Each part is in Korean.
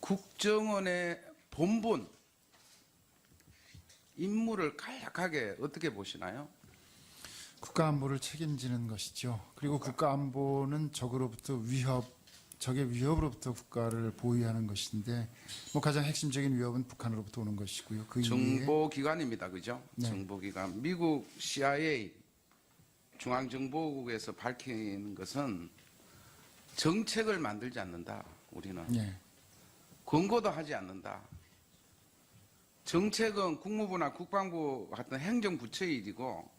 국정원의 본분, 임무를 간략하게 어떻게 보시나요? 국가안보를 책임지는 것이죠. 그리고 국가안보는 적의 위협으로부터 국가를 보호하는 것인데, 가장 핵심적인 위협은 북한으로부터 오는 것이고요. 그 이후에 정보기관입니다. 그죠? 네. 정보기관. 미국 CIA 중앙정보국에서 밝히는 것은 정책을 만들지 않는다. 우리는. 네. 권고도 하지 않는다. 정책은 국무부나 국방부 같은 행정부처의 일이고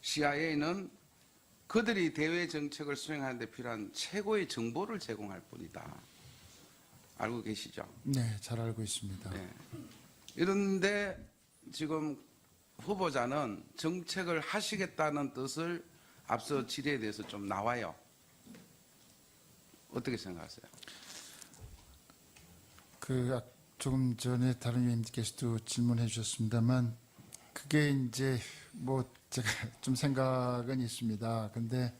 CIA는 그들이 대외 정책을 수행하는 데 필요한 최고의 정보를 제공할 뿐이다. 알고 계시죠? 네, 잘 알고 있습니다. 네. 이런데 지금 후보자는 정책을 하시겠다는 뜻을 앞서 질의에 대해서 좀 나와요. 어떻게 생각하세요? 조금 전에 다른 위원님께서도 질문해 주셨습니다만, 그게 이제 제가 좀 생각은 있습니다. 근데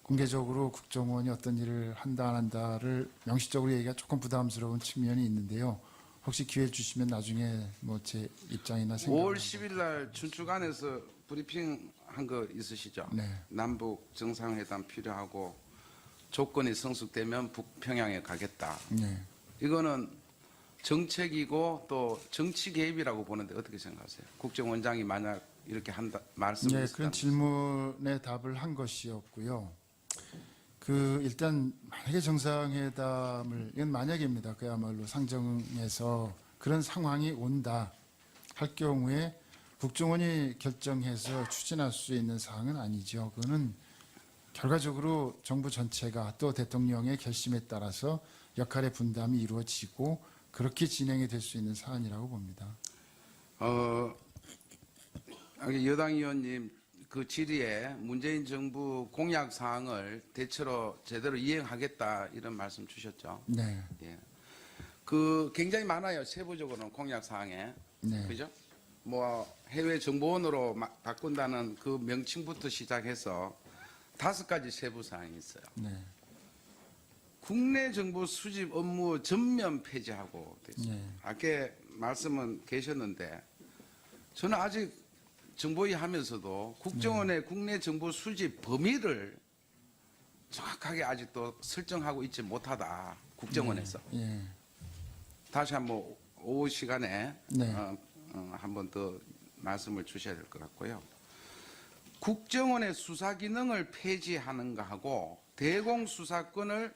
공개적으로 국정원이 어떤 일을 한다 안 한다를 명시적으로 얘기가 조금 부담스러운 측면이 있는데요. 혹시 기회 주시면 나중에 제 입장이나 생각. 5월 10일 날 춘추관에서 브리핑 한 거 있으시죠? 네. 남북 정상회담 필요하고 조건이 성숙되면 북평양에 가겠다. 네. 이거는 정책이고 또 정치 개입이라고 보는데 어떻게 생각하세요? 국정원장이 만약 이렇게 한다 말씀을 네, 했다면. 그런 질문에 답을 한 것이었고요. 일단 만약에 정상회담을, 이건 만약입니다. 그야말로 상정해서 그런 상황이 온다 할 경우에 국정원이 결정해서 추진할 수 있는 사항은 아니죠. 그거는 결과적으로 정부 전체가 또 대통령의 결심에 따라서 역할의 분담이 이루어지고 그렇게 진행이 될 수 있는 사안이라고 봅니다. 여당 의원님 그 질의에 문재인 정부 공약 사항을 대체로 제대로 이행하겠다 이런 말씀 주셨죠. 네. 예. 굉장히 많아요. 세부적으로는 공약 사항에. 네. 그죠? 해외 정보원으로 바꾼다는 그 명칭부터 시작해서 5가지 세부 사항이 있어요. 네. 국내 정보 수집 업무 전면 폐지하고 됐어요. 네. 아까 말씀은 계셨는데 저는 아직 정보위 하면서도 국정원의 국내 정보 수집 범위를 정확하게 아직도 설정하고 있지 못하다. 국정원에서. 예. 다시 한번 오후 시간에 네. 한 번 더 말씀을 주셔야 될 것 같고요. 국정원의 수사 기능을 폐지하는 거하고 대공 수사권을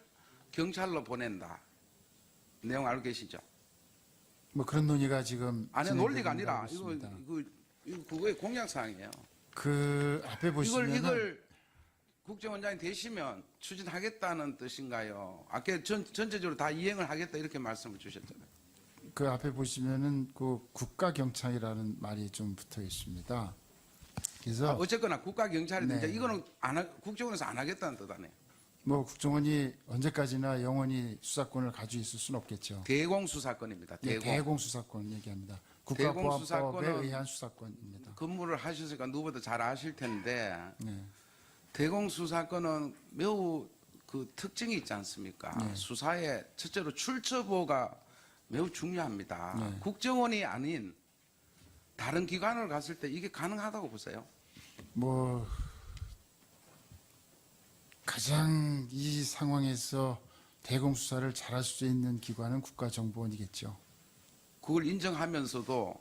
경찰로 보낸다. 내용 알고 계시죠? 그런 논의가 지금 아니 논리가 아니라 이거 이거 그거의 공약 사항이에요. 앞에 보시면 이걸 국정원장이 되시면 추진하겠다는 뜻인가요? 아까 전체적으로 다 이행을 하겠다 이렇게 말씀을 주셨잖아요. 앞에 보시면은 국가경찰이라는 말이 좀 붙어 있습니다. 그래서 어쨌거나 국가경찰이든지 네. 이거는 국정원에서 안 하겠다는 뜻 아니에요. 국정원이 언제까지나 영원히 수사권을 가지고 있을 수는 없겠죠. 대공수사권입니다. 대공수사권 얘기합니다. 대공수사권은 국가보안법에 의한 수사권입니다. 근무를 하셨으니까 누구보다 잘 아실 텐데 네. 대공수사권은 매우 특징이 있지 않습니까? 네. 수사에 첫째로 출처보가 매우 중요합니다. 네. 국정원이 아닌 다른 기관을 갔을 때 이게 가능하다고 보세요? 가장 이 상황에서 대공수사를 잘할 수 있는 기관은 국가정보원이겠죠. 그걸 인정하면서도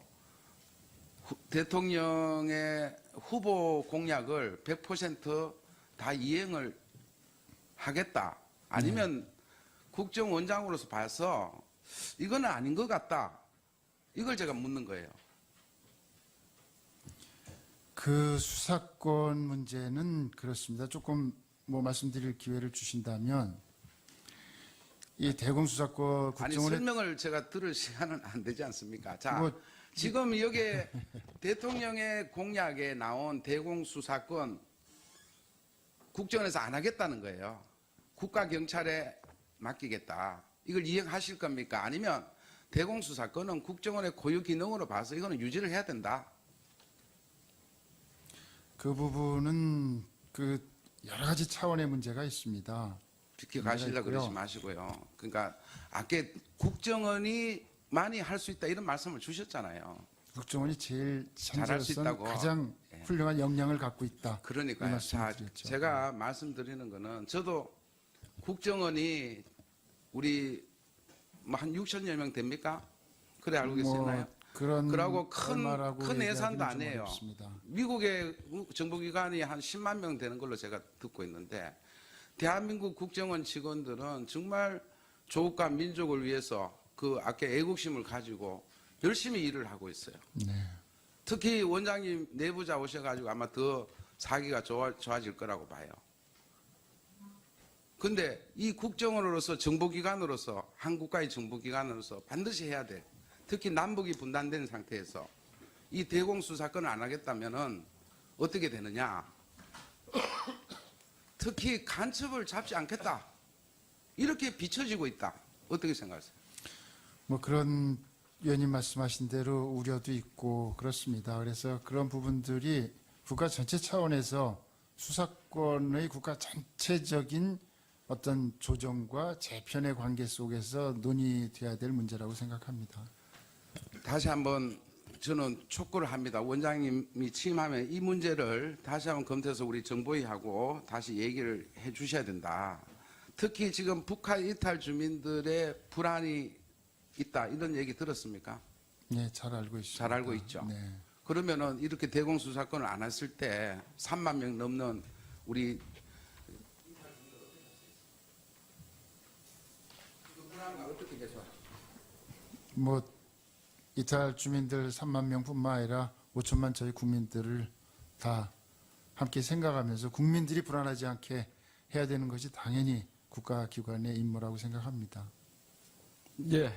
대통령의 후보 공약을 100% 이행을 하겠다. 아니면 국정원장으로서 봐서 이거는 아닌 것 같다. 이걸 제가 묻는 거예요. 수사권 문제는 그렇습니다. 조금 말씀드릴 기회를 주신다면 이 대공수사권 아니 국정원의 설명을 제가 들을 시간은 안 되지 않습니까? 자, 지금 여기에 대통령의 공약에 나온 대공수사권 국정원에서 안 하겠다는 거예요. 국가경찰에 맡기겠다. 이걸 이행하실 겁니까? 아니면 대공수사권은 국정원의 고유 기능으로 봐서 이거는 유지를 해야 된다. 그 부분은 여러 가지 차원의 문제가 있습니다. 지켜가시려 있고요. 그러지 마시고요. 그러니까 아까 국정원이 많이 할 수 있다 이런 말씀을 주셨잖아요. 국정원이 제일 잘할 수 현재로서는 있다고. 가장 예. 훌륭한 역량을 갖고 있다. 이 그러니까요. 말씀을 자, 드렸죠. 제가 말씀드리는 거는 저도 국정원이 우리 뭐 한 6천여 명 됩니까? 그래 알고 계시나요? 그런 그러고 큰 얼마라고 예산도 얘기하기는 안 좀 해요. 어렵습니다. 미국의 정보기관이 한 10만 명 되는 걸로 제가 듣고 있는데 대한민국 국정원 직원들은 정말 조국과 민족을 위해서 그 아까 애국심을 가지고 열심히 일을 하고 있어요. 네. 특히 원장님 내부자 오셔가지고 아마 더 사기가 좋아질 거라고 봐요. 근데 이 국정원으로서 정보기관으로서 한국과의 정보기관으로서 반드시 해야 돼. 특히 남북이 분단된 상태에서 이 대공수 사건을 안 하겠다면은 어떻게 되느냐? 특히 간첩을 잡지 않겠다. 이렇게 비춰지고 있다. 어떻게 생각하세요? 뭐 그런 위원님 말씀하신 대로 우려도 있고 그렇습니다. 그래서 그런 부분들이 국가 전체 차원에서 수사권의 국가 전체적인 어떤 조정과 재편의 관계 속에서 논의돼야 될 문제라고 생각합니다. 다시 한번 저는 촉구를 합니다. 원장님이 취임하면 이 문제를 다시 한번 검토해서 우리 정보위하고 다시 얘기를 해 주셔야 된다. 특히 지금 북한 이탈 주민들의 불안이 있다. 이런 얘기 들었습니까? 네, 잘 알고 있습니다. 잘 알고 있죠. 네. 그러면은 이렇게 대공수사권을 안 했을 때 3만 명 넘는 우리 어떻게 해서 뭐 이탈 주민들 3만 명뿐만 아니라 5천만 저희 국민들을 다 함께 생각하면서 국민들이 불안하지 않게 해야 되는 것이 당연히 국가기관의 임무라고 생각합니다. 예,